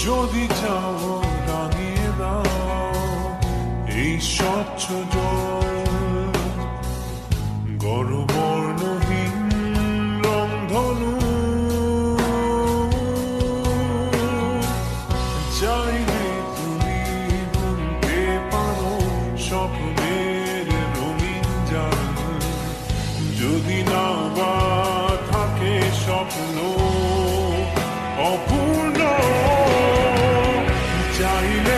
যদি চাও রাঙিয়ে দাও এই স্বচ্ছ জল, গড়বর্ণহীন রংধনু। চাইলে তুমি বুনতে পারো স্বপ্নের রঙিন জাল, যদি না বা থাকে স্বপ্ন অপূর্ণ। চাইলে